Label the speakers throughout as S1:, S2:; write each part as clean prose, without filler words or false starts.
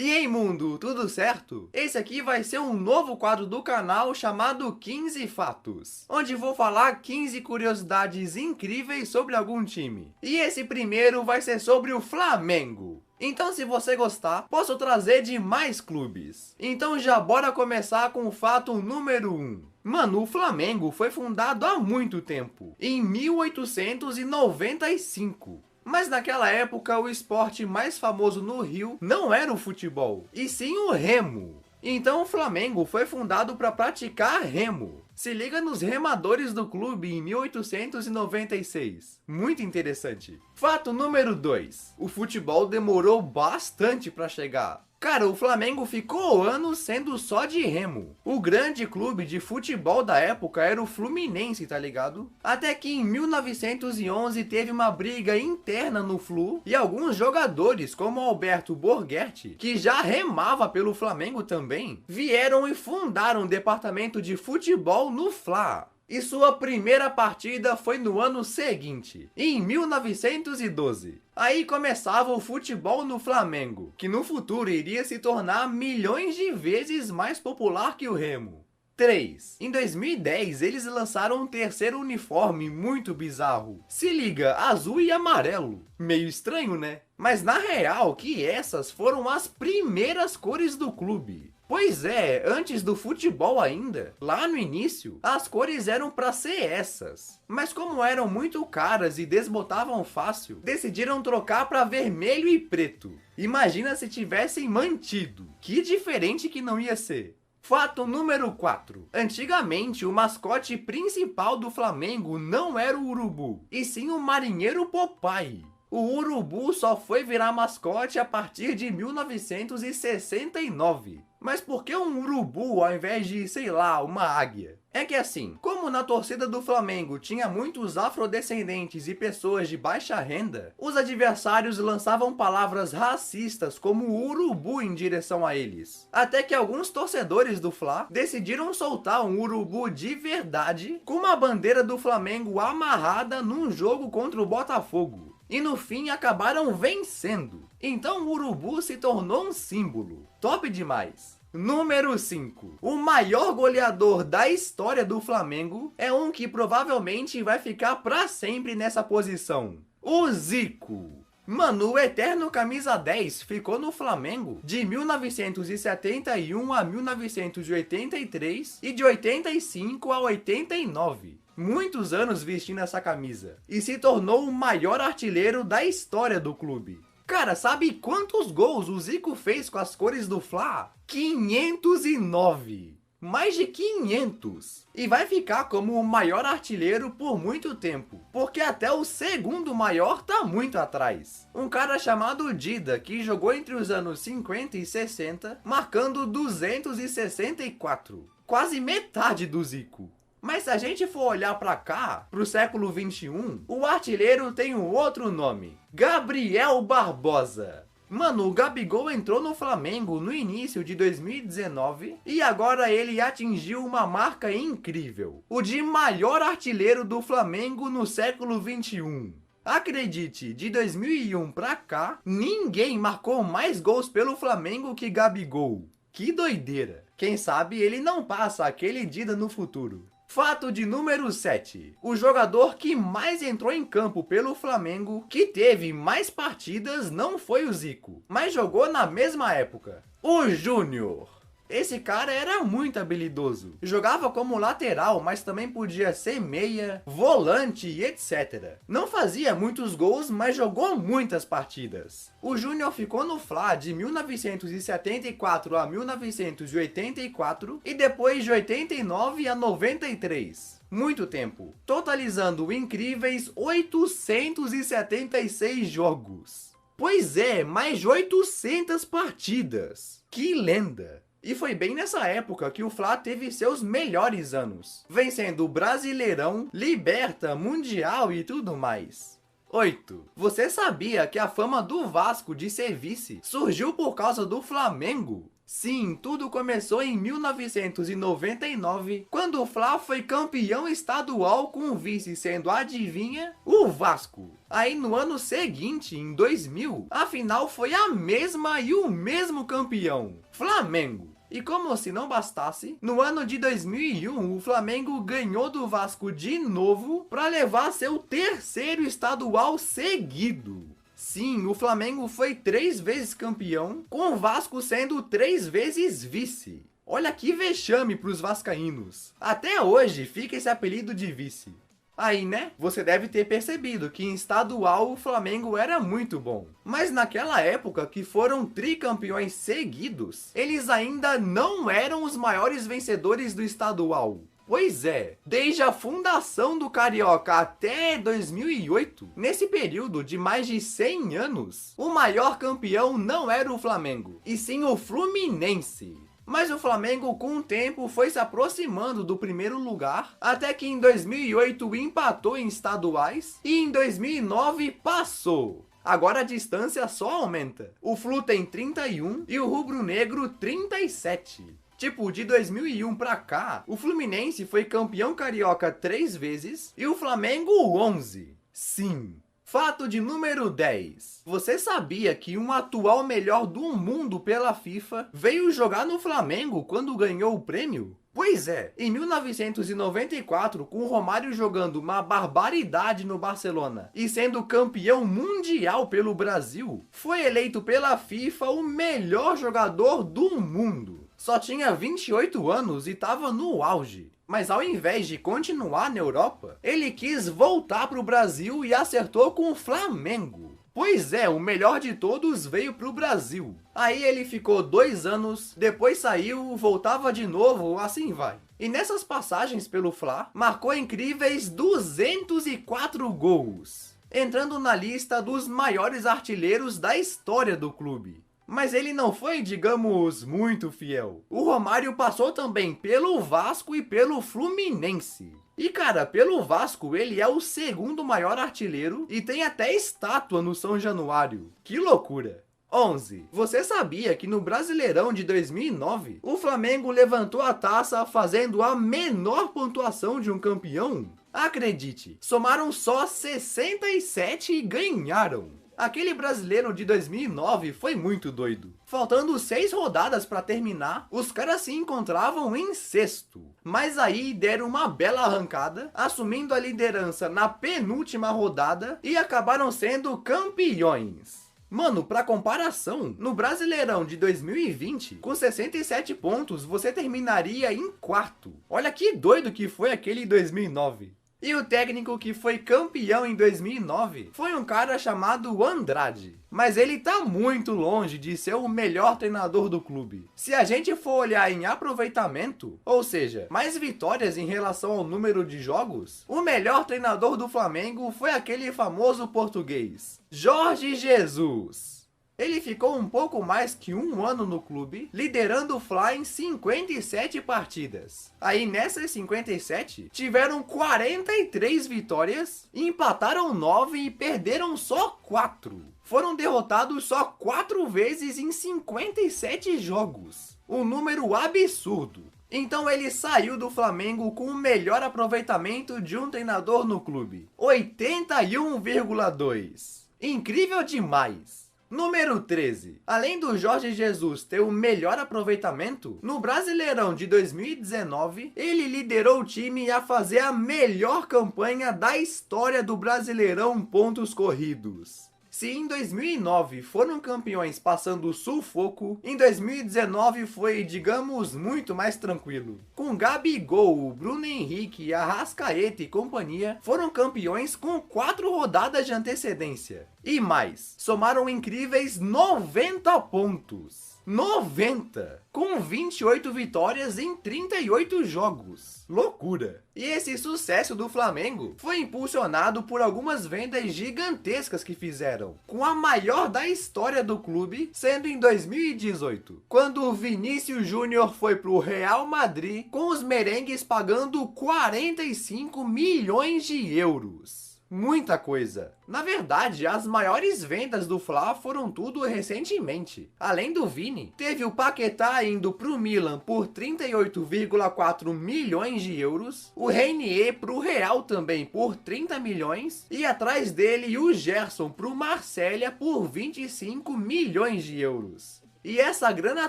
S1: E aí, mundo, tudo certo? Esse aqui vai ser um novo quadro do canal chamado 15 Fatos, onde vou falar 15 curiosidades incríveis sobre algum time. E esse primeiro vai ser sobre o Flamengo. Então, se você gostar, posso trazer de mais clubes. Então já bora começar com o fato número 1. Mano, o Flamengo foi fundado há muito tempo, em 1895. Mas naquela época, o esporte mais famoso no Rio não era o futebol, e sim o remo. Então o Flamengo foi fundado para praticar remo. Se liga nos remadores do clube em 1896. Muito interessante. Fato número 2. O futebol demorou bastante para chegar. Cara, o Flamengo ficou anos sendo só de remo. O grande clube de futebol da época era o Fluminense, tá ligado? Até que em 1911 teve uma briga interna no Flu e alguns jogadores, como Alberto Borghetti, que já remava pelo Flamengo também, vieram e fundaram o departamento de futebol no Fla. E sua primeira partida foi no ano seguinte, em 1912. Aí começava o futebol no Flamengo, que no futuro iria se tornar milhões de vezes mais popular que o remo. 3. Em 2010, eles lançaram um terceiro uniforme muito bizarro. Se liga, azul e amarelo. Meio estranho, né? Mas na real, que essas foram as primeiras cores do clube. Pois é, antes do futebol ainda, lá no início, as cores eram para ser essas. Mas como eram muito caras e desbotavam fácil, decidiram trocar para vermelho e preto. Imagina se tivessem mantido. Que diferente que não ia ser. Fato número 4. Antigamente, o mascote principal do Flamengo não era o urubu, e sim o marinheiro Popeye. O urubu só foi virar mascote a partir de 1969. Mas por que um urubu ao invés de, sei lá, uma águia? É que assim, como na torcida do Flamengo tinha muitos afrodescendentes e pessoas de baixa renda, os adversários lançavam palavras racistas como urubu em direção a eles. Até que alguns torcedores do Fla decidiram soltar um urubu de verdade com uma bandeira do Flamengo amarrada num jogo contra o Botafogo. E no fim acabaram vencendo. Então o urubu se tornou um símbolo. Top demais. Número 5. O maior goleador da história do Flamengo é um que provavelmente vai ficar pra sempre nessa posição. O Zico. Mano, o eterno camisa 10 ficou no Flamengo de 1971 a 1983 e de 85 a 89. Muitos anos vestindo essa camisa e se tornou o maior artilheiro da história do clube. Cara, sabe quantos gols o Zico fez com as cores do Fla? 509! Mais de 500! E vai ficar como o maior artilheiro por muito tempo, porque até o segundo maior tá muito atrás. Um cara chamado Dida, que jogou entre os anos 50 e 60, marcando 264. Quase metade do Zico. Mas se a gente for olhar pra cá, pro século 21, o artilheiro tem um outro nome. Gabriel Barbosa. Mano, o Gabigol entrou no Flamengo no início de 2019 e agora ele atingiu uma marca incrível. O de maior artilheiro do Flamengo no século 21. Acredite, de 2001 pra cá, ninguém marcou mais gols pelo Flamengo que Gabigol. Que doideira. Quem sabe ele não passa aquele Dida no futuro. Fato de número 7. O jogador que mais entrou em campo pelo Flamengo, que teve mais partidas, não foi o Zico, mas jogou na mesma época. O Júnior. Esse cara era muito habilidoso. Jogava como lateral, mas também podia ser meia, volante e etc. Não fazia muitos gols, mas jogou muitas partidas. O Júnior ficou no Fla de 1974 a 1984 e depois de 89 a 93. Muito tempo, totalizando incríveis 876 jogos. Pois é, mais de 800 partidas. Que lenda! E foi bem nessa época que o Fla teve seus melhores anos, vencendo o Brasileirão, Liberta, Mundial e tudo mais. 8. Você sabia que a fama do Vasco de ser vice surgiu por causa do Flamengo? Sim, tudo começou em 1999, quando o Fla foi campeão estadual com o vice sendo, adivinha, o Vasco. Aí no ano seguinte, em 2000, a final foi a mesma e o mesmo campeão, Flamengo. E como se não bastasse, no ano de 2001, o Flamengo ganhou do Vasco de novo para levar seu terceiro estadual seguido. Sim, o Flamengo foi 3 vezes campeão, com o Vasco sendo 3 vezes vice. Olha que vexame para os vascaínos. Até hoje fica esse apelido de vice. Aí, né? Você deve ter percebido que em estadual o Flamengo era muito bom. Mas naquela época que foram tricampeões seguidos, eles ainda não eram os maiores vencedores do estadual. Pois é, desde a fundação do Carioca até 2008, nesse período de mais de 100 anos, o maior campeão não era o Flamengo, e sim o Fluminense. Mas o Flamengo com o tempo foi se aproximando do primeiro lugar, até que em 2008 empatou em estaduais e em 2009 passou. Agora a distância só aumenta. O Flu tem 31 e o rubro-negro 37. Tipo, de 2001 pra cá, o Fluminense foi campeão carioca 3 vezes e o Flamengo 11. Sim. Fato de número 10. Você sabia que um atual melhor do mundo pela FIFA veio jogar no Flamengo quando ganhou o prêmio? Pois é, em 1994, com o Romário jogando uma barbaridade no Barcelona e sendo campeão mundial pelo Brasil, foi eleito pela FIFA o melhor jogador do mundo. Só tinha 28 anos e estava no auge. Mas ao invés de continuar na Europa, ele quis voltar para o Brasil e acertou com o Flamengo. Pois é, o melhor de todos veio para o Brasil. Aí ele ficou 2 anos, depois saiu, voltava de novo, assim vai. E nessas passagens pelo Fla, marcou incríveis 204 gols, entrando na lista dos maiores artilheiros da história do clube. Mas ele não foi, digamos, muito fiel. O Romário passou também pelo Vasco e pelo Fluminense. E cara, pelo Vasco ele é o segundo maior artilheiro e tem até estátua no São Januário. Que loucura! 11. Você sabia que no Brasileirão de 2009, o Flamengo levantou a taça fazendo a menor pontuação de um campeão? Acredite, somaram só 67 e ganharam. Aquele brasileiro de 2009 foi muito doido. Faltando 6 rodadas para terminar, os caras se encontravam em sexto. Mas aí deram uma bela arrancada, assumindo a liderança na penúltima rodada e acabaram sendo campeões. Mano, pra comparação, no Brasileirão de 2020, com 67 pontos, você terminaria em quarto. Olha que doido que foi aquele 2009. E o técnico que foi campeão em 2009 foi um cara chamado Andrade. Mas ele tá muito longe de ser o melhor treinador do clube. Se a gente for olhar em aproveitamento, ou seja, mais vitórias em relação ao número de jogos, o melhor treinador do Flamengo foi aquele famoso português, Jorge Jesus. Ele ficou um pouco mais que 1 ano no clube, liderando o Fla em 57 partidas. Aí nessas 57, tiveram 43 vitórias, empataram 9 e perderam só 4. Foram derrotados só 4 vezes em 57 jogos. Um número absurdo. Então ele saiu do Flamengo com o melhor aproveitamento de um treinador no clube. 81,2. Incrível demais. Número 13. Além do Jorge Jesus ter o melhor aproveitamento, no Brasileirão de 2019, ele liderou o time a fazer a melhor campanha da história do Brasileirão pontos corridos. Se em 2009 foram campeões passando sufoco, em 2019 foi, digamos, muito mais tranquilo. Com Gabigol, Bruno Henrique, Arrascaeta e companhia, foram campeões com 4 rodadas de antecedência. E mais, somaram incríveis 90 pontos. 90! Com 28 vitórias em 38 jogos. Loucura! E esse sucesso do Flamengo foi impulsionado por algumas vendas gigantescas que fizeram, com a maior da história do clube sendo em 2018, quando o Vinícius Júnior foi pro Real Madrid, com os merengues pagando 45 milhões de euros. Muita coisa. Na verdade, as maiores vendas do Fla foram tudo recentemente. Além do Vini, teve o Paquetá indo pro Milan por 38,4 milhões de euros, o Reinier pro Real também por 30 milhões, e atrás dele o Gerson pro Marselha por 25 milhões de euros. E essa grana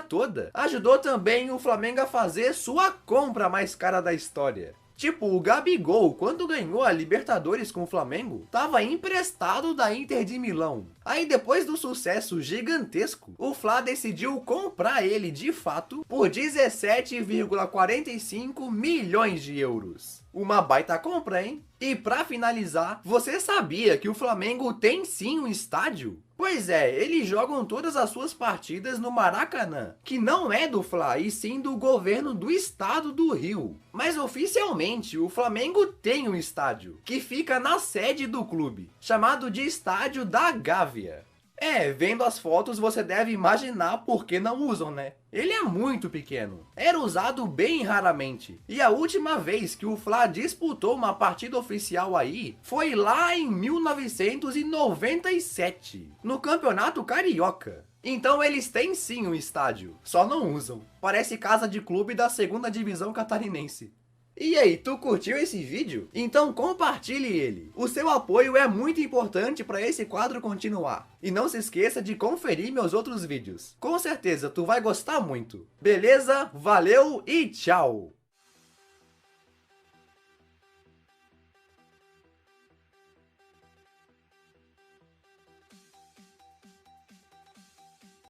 S1: toda ajudou também o Flamengo a fazer sua compra mais cara da história. Tipo, o Gabigol, quando ganhou a Libertadores com o Flamengo, estava emprestado da Inter de Milão. Aí depois do sucesso gigantesco, o Fla decidiu comprar ele de fato por 17,45 milhões de euros. Uma baita compra, hein? E pra finalizar, você sabia que o Flamengo tem sim um estádio? Pois é, eles jogam todas as suas partidas no Maracanã, que não é do Fla, e sim do governo do estado do Rio. Mas oficialmente, o Flamengo tem um estádio, que fica na sede do clube, chamado de Estádio da Gávea. Vendo as fotos você deve imaginar por que não usam, né? Ele é muito pequeno, era usado bem raramente, e a última vez que o Fla disputou uma partida oficial aí foi lá em 1997, no Campeonato Carioca. Então eles têm sim um estádio, só não usam. Parece casa de clube da 2ª divisão catarinense. E aí, tu curtiu esse vídeo? Então compartilhe ele. O seu apoio é muito importante para esse quadro continuar. E não se esqueça de conferir meus outros vídeos. Com certeza tu vai gostar muito. Beleza? Valeu e tchau!